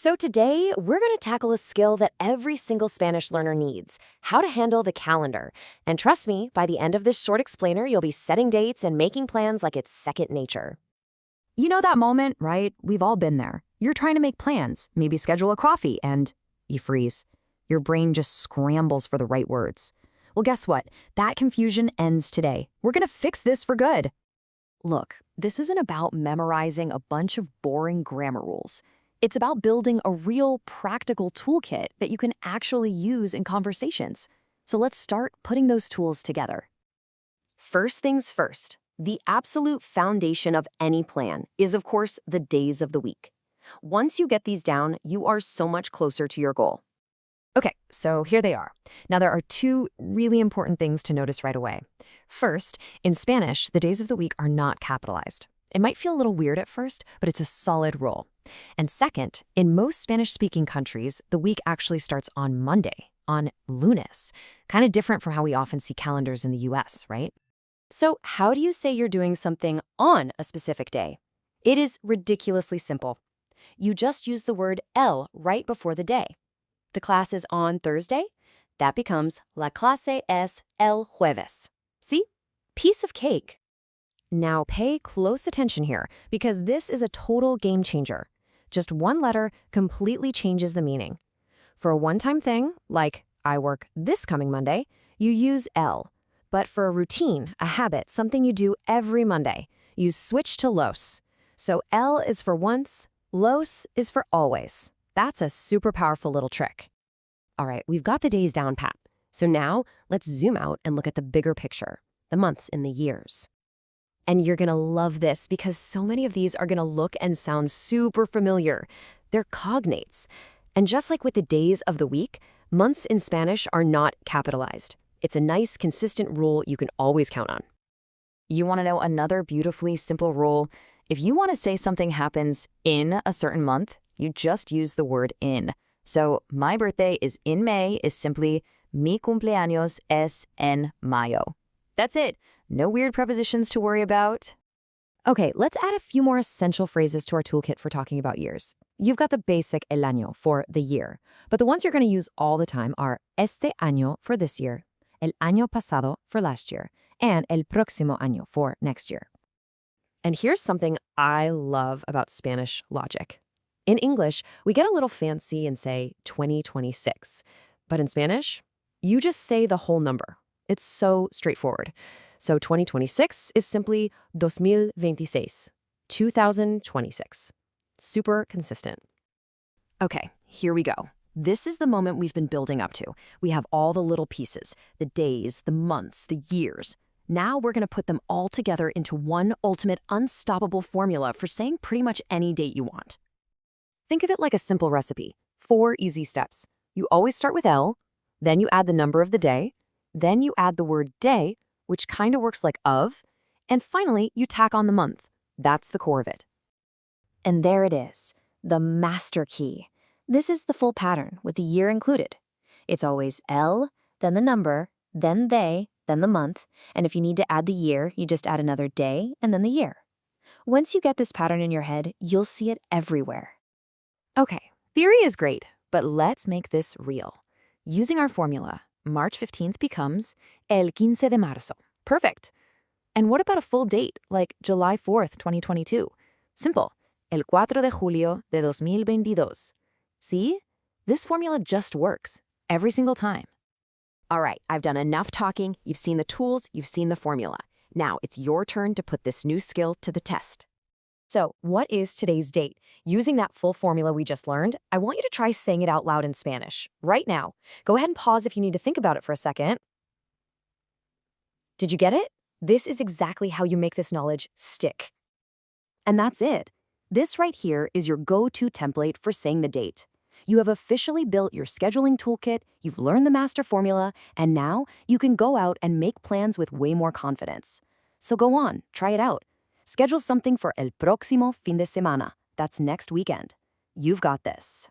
So today, we're going to tackle a skill that every single Spanish learner needs, how to handle the calendar. And trust me, by the end of this short explainer, you'll be setting dates and making plans like it's second nature. You know that moment, right? We've all been there. You're trying to make plans, maybe schedule a coffee, and you freeze. Your brain just scrambles for the right words. Well, guess what? That confusion ends today. We're going to fix this for good. Look, this isn't about memorizing a bunch of boring grammar rules. It's about building a real practical toolkit that you can actually use in conversations. So let's start putting those tools together. First things first, the absolute foundation of any plan is, of course, the days of the week. Once you get these down, you are so much closer to your goal. Okay, so here they are. Now, there are two really important things to notice right away. First, in Spanish, the days of the week are not capitalized. It might feel a little weird at first, but it's a solid rule. And second, in most Spanish-speaking countries, the week actually starts on Monday, on lunes. Kind of different from how we often see calendars in the US, right? So how do you say you're doing something on a specific day? It is ridiculously simple. You just use the word el right before the day. The class is on Thursday. That becomes la clase es el jueves. See? Piece of cake. Now pay close attention here, because this is a total game changer. Just one letter completely changes the meaning. For a one-time thing, like I work this coming Monday, you use el. But for a routine, a habit, something you do every Monday, you switch to los. So el is for once, los is for always. That's a super powerful little trick. All right, we've got the days down pat. So now let's zoom out and look at the bigger picture, the months and the years. And you're going to love this because so many of these are going to look and sound super familiar. They're cognates. And just like with the days of the week, months in Spanish are not capitalized. It's a nice, consistent rule you can always count on. You want to know another beautifully simple rule? If you want to say something happens in a certain month, you just use the word in. So my birthday is in May is simply mi cumpleaños es en mayo. That's it. No weird prepositions to worry about. Okay, let's add a few more essential phrases to our toolkit for talking about years. You've got the basic el año for the year, but the ones you're going to use all the time are este año for this year, el año pasado for last year, and el próximo año for next year. And here's something I love about Spanish logic. In English, we get a little fancy and say 2026. But in Spanish, you just say the whole number. It's so straightforward. So 2026 is simply 2026, 2026. Super consistent. Okay, here we go. This is the moment we've been building up to. We have all the little pieces, the days, the months, the years. Now we're going to put them all together into one ultimate unstoppable formula for saying pretty much any date you want. Think of it like a simple recipe. 4 easy steps. You always start with el, then you add the number of the day, then you add the word day, which kind of works like of, and finally you tack on the month. That's the core of it. And there it is, the master key. This is the full pattern with the year included. It's always el, then the number, then they, then the month, and if you need to add the year, you just add another day and then the year. Once you get this pattern in your head, you'll see it everywhere. Okay, theory is great, but let's make this real. Using our formula, March 15th becomes el 15 de marzo. Perfect. And what about a full date, like July 4th, 2022? Simple. El 4 de julio de 2022. See? This formula just works every single time. All right, I've done enough talking. You've seen the tools, you've seen the formula. Now it's your turn to put this new skill to the test. So, what is today's date? Using that full formula we just learned, I want you to try saying it out loud in Spanish, right now. Go ahead and pause if you need to think about it for a second. Did you get it? This is exactly how you make this knowledge stick. And that's it. This right here is your go-to template for saying the date. You have officially built your scheduling toolkit, you've learned the master formula, and now you can go out and make plans with way more confidence. So go on, try it out. Schedule something for el próximo fin de semana. That's next weekend. You've got this.